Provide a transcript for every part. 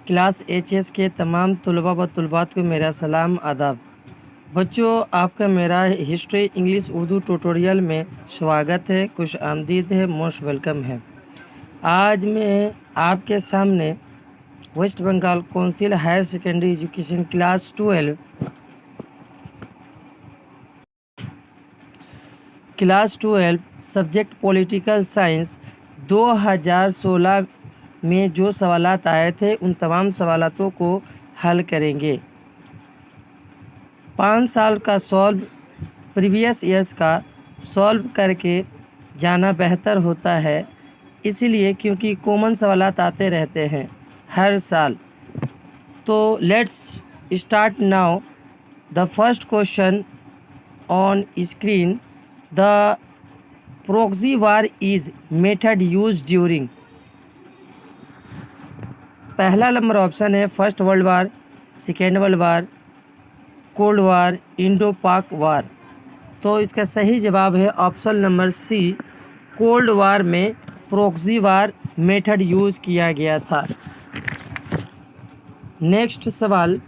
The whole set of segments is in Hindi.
क्लास एचएस के तमाम तलबा व तलबात को मेरा सलाम आदाब। बच्चों, आपका मेरा हिस्ट्री इंग्लिश उर्दू ट्यूटोरियल में स्वागत है, खुश आमदीद है, मोस्ट वेलकम है। आज मैं आपके सामने West Bengal council higher secondary education class 12 subject political science 2016 में जो सवालात आए थे उन तमाम सवालातों को हल करेंगे। 5 साल का सॉल्व प्रीवियस ईयर्स का सॉल्व करके जाना बेहतर होता है, इसलिए क्योंकि कॉमन सवालात आते रहते हैं हर साल। तो let's start now. The first question on screen, the proxy war is method use during. पहला नंबर ऑप्शन है first world war, second world war, cold war, Indo Pak war. तो इसका सही जवाब है option number C, cold war में प्रॉक्सी वार मेथड यूज़ किया गया था। नेक्स्ट सवाल,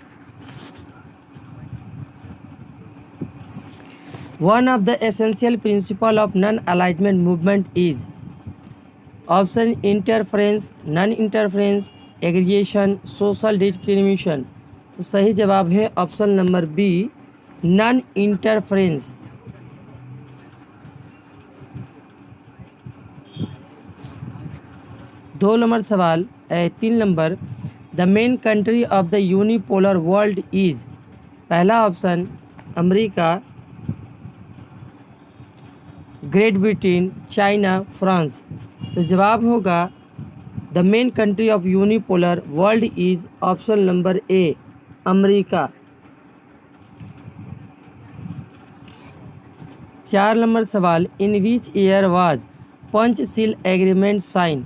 one of the essential principle of non alignment movement is. Option interference, non interference, aggregation, social discrimination. तो सही जवाब है option number B, non interference. दो नंबर सवाल, 3 number, the main country of the unipolar world is. पहला option America, Great Britain, China, France. तो जवाब होगा the main country of unipolar world is option number A, America. 4 number सवाल, in which year was Panchsheel agreement sign.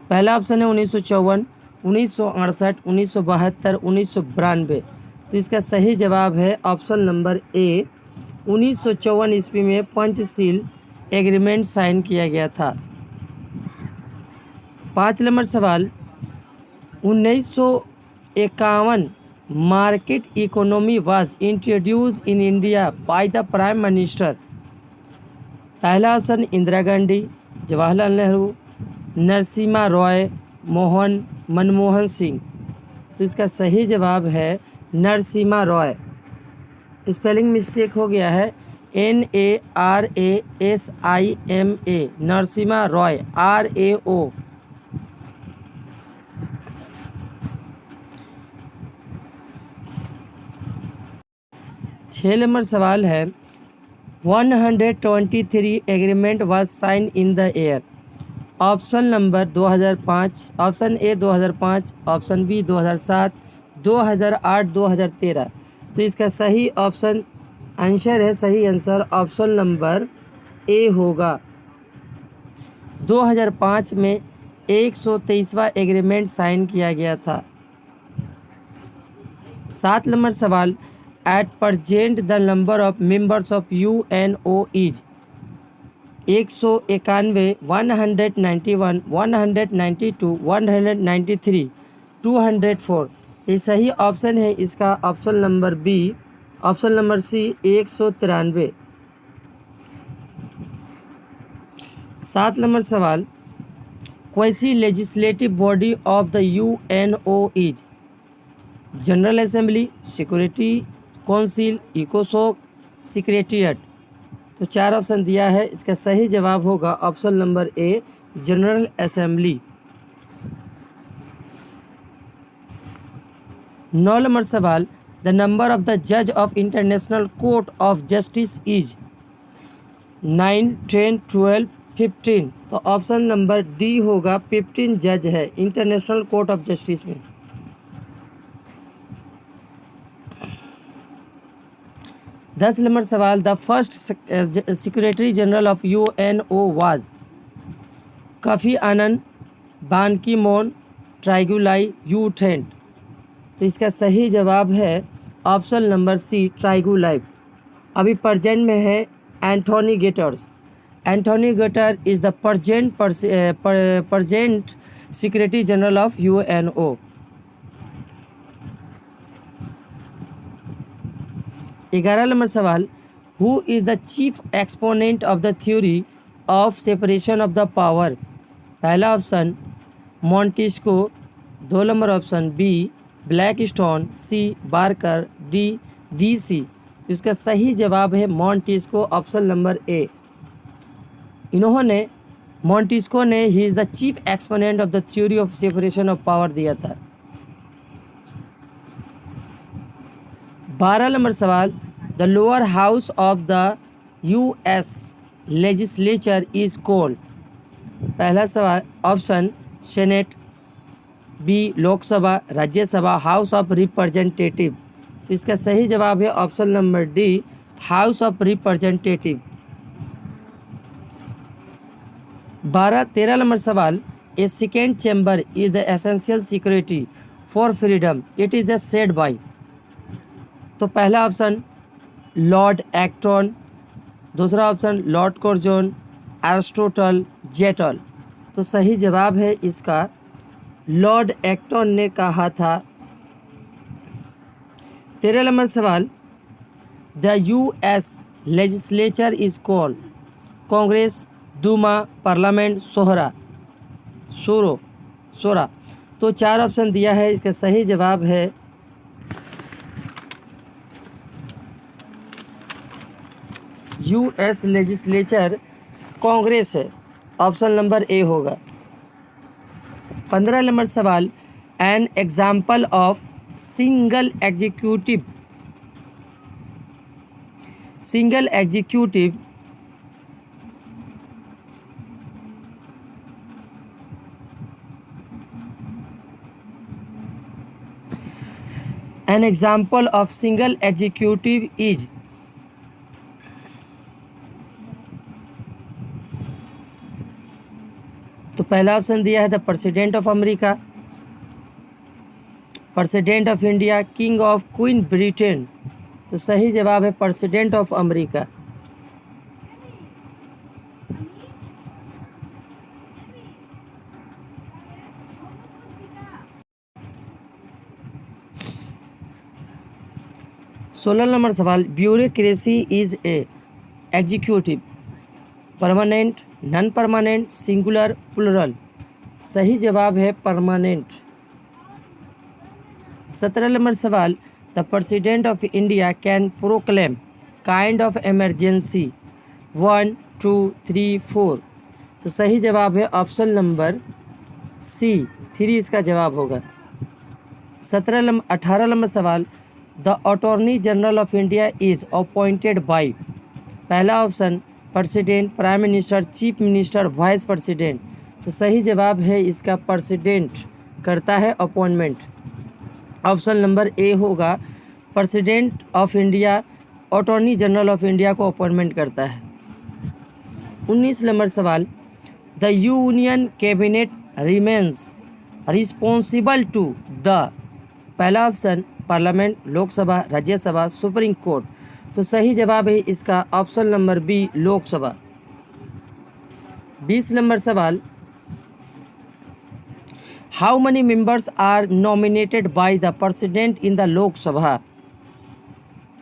पहला ऑप्शन है 1954, 1968, 1972, 1992। तो इसका सही जवाब है ऑप्शन नंबर ए, 1954 ईस्वी में पंचशील एग्रीमेंट साइन किया गया था। 5 नंबर सवाल, 1951 market economy was introduce in India by the prime minister. पहला ऑप्शन इंदिरा गांधी, जवाहरलाल नेहरू, नरसिम्हा रॉय, मनमोहन सिंह। तो इसका सही जवाब है नरसिम्हा रॉय। स्पेलिंग मिस्टेक हो गया है, NARASIMA, Narasimha Rao, RAO। 6 number सवाल है, 123 agreement was sign in the year. Option number 2005, option A 2005, option B 2007, 2008, 2013। तो इसका सही ऑप्शन आंसर है, सही आंसर ऑप्शन नंबर ए होगा। 2005 में 123वां एग्रीमेंट साइन किया गया था। 7 नंबर सवाल, at present the number of members of UNO is. 191, 191, 192, 193, 204। ये सही ऑप्शन है इसका option number B, option number C, 193। 7 number सवाल, quasi legislative body of the UNO is. General assembly, security council, इकोसोक, सेक्रेटेरिएट। तो 4 ऑप्शन दिया है, इसका सही जवाब होगा option number A, general assembly. 9 number सवाल, द नंबर ऑफ द जज of international court of justice is. 9, 10, 12, 15। तो ऑप्शन नंबर डी होगा, 15 जज है इंटरनेशनल कोर्ट ऑफ जस्टिस में। 10 नंबर सवाल, the first secretary general of UNO was. काफ़ी आनंद, बान की मोन, ट्राइगुलाई, यूथेंट। तो इसका सही जवाब है ऑप्शन नंबर सी, ट्राइगुलाई। अभी प्रेजेंट में है Anthony Guterres. Anthony Guterres is the present secretary general of UNO. 11 number सवाल, who is the chief exponent of the theory of separation of the power? पहला option Montesquieu, 2 number option B Blackstone, C Barker, D Dicey. तो इसका सही जवाब है मॉन्टेस्क्यू, ऑप्शन नंबर ए। इन्होंने मॉन्टेस्क्यू ने ही is the chief exponent of the theory of separation of power दिया था। 12 नंबर सवाल, the lower house of the US legislature is called? पहला सवाल option senate, B Lok Sabha, Rajya Sabha, house of representative. तो इसका सही जवाब है option number D, house of representative. 13 number सवाल, a second chamber is the essential security for freedom, it is the said by? तो पहला ऑप्शन लॉर्ड एक्टन, दूसरा ऑप्शन लॉर्ड कर्जन, एरिस्टोटल, जेटल। तो सही जवाब है इसका लॉर्ड एक्टन ने कहा था। 13 नंबर सवाल, the US legislature is called? Congress, Duma, parliament, Shura. तो 4 ऑप्शन दिया है, इसका सही जवाब है यूएस लेजिस्लेचर कांग्रेस है, ऑप्शन नंबर ए होगा। 15 नंबर सवाल, an example of single executive An example of single executive is? तो पहला ऑप्शन दिया है the president of America, president of India, king of queen Britain. तो सही जवाब है प्रेसिडेंट ऑफ अमेरिका। सोलह नंबर सवाल, bureaucracy is a executive, permanent, non permanent, singular, plural. सही जवाब है परमानेंट। 17 नंबर सवाल, the president of India can proclaim kind of emergency 1, 2, 3, 4। तो सही जवाब है ऑप्शन नंबर सी, 3 इसका जवाब होगा। 18 नंबर सवाल, the attorney general of India is appointed by? पहला option president, prime minister, chief minister, vice president. तो सही जवाब है इसका प्रेसिडेंट करता है अपॉइंटमेंट, ऑप्शन नंबर ए होगा। President of India attorney general of India को अपॉइंटमेंट करता है। 19 नंबर सवाल, the union cabinet remains responsible to the? पहला option parliament, Lok Sabha, Rajya Sabha, supreme court. तो सही जवाब है इसका option number B, Lok Sabha. 20 number सवाल, how many members are nominated by the president in the Lok Sabha?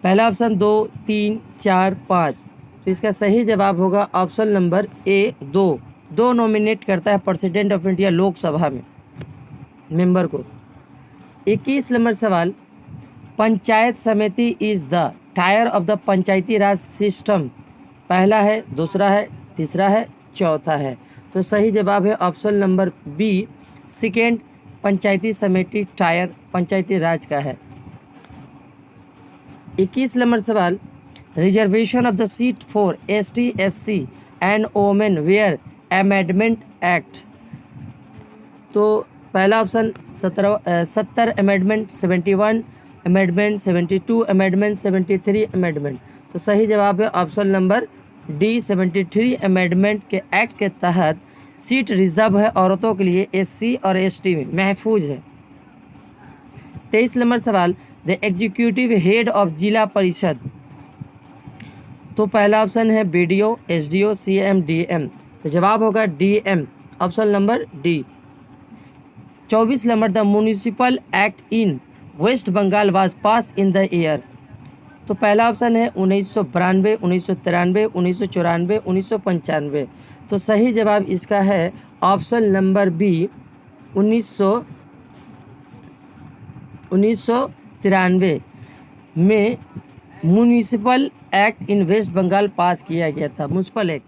पहला ऑप्शन 2, 3, 4, 5। तो इसका सही जवाब होगा ऑप्शन नंबर ए, 2 नॉमिनेट करता है प्रेसिडेंट ऑफ इंडिया लोकसभा में मेंबर को। 21 नंबर सवाल, पंचायत समिति is the tyre of the Panchayati Raj system? पहला है, दूसरा है, तीसरा है, चौथा है। तो सही जवाब है option number B, second, panchayati samiti tier Panchayati Raj का है। 21 नंबर सवाल, reservation of the seat for ST, SC and women where amendment act? तो पहला option 70 amendment, 71 amendment, 72 amendment, 73 amendment. तो सही जवाब है ऑप्शन नंबर डी, 73 अमेंडमेंट के एक्ट के तहत सीट रिजर्व है औरतों के लिए SC और ST में महफूज है। 23 नंबर सवाल, द एग्जीक्यूटिव हेड ऑफ जिला परिषद? तो पहला ऑप्शन है BDO, SDO, CM, DM। तो जवाब होगा DM, option number D. 24 number, the municipal act in waste Bengal was pass in the year. तो पहला ऑप्शन है 1992, 1993, 1994, 1995। तो सही जवाब इसका है ऑप्शन नंबर बी 1993 में municipal act in waste Bengal pass किया गया था, म्यूनिसिपल एक्ट।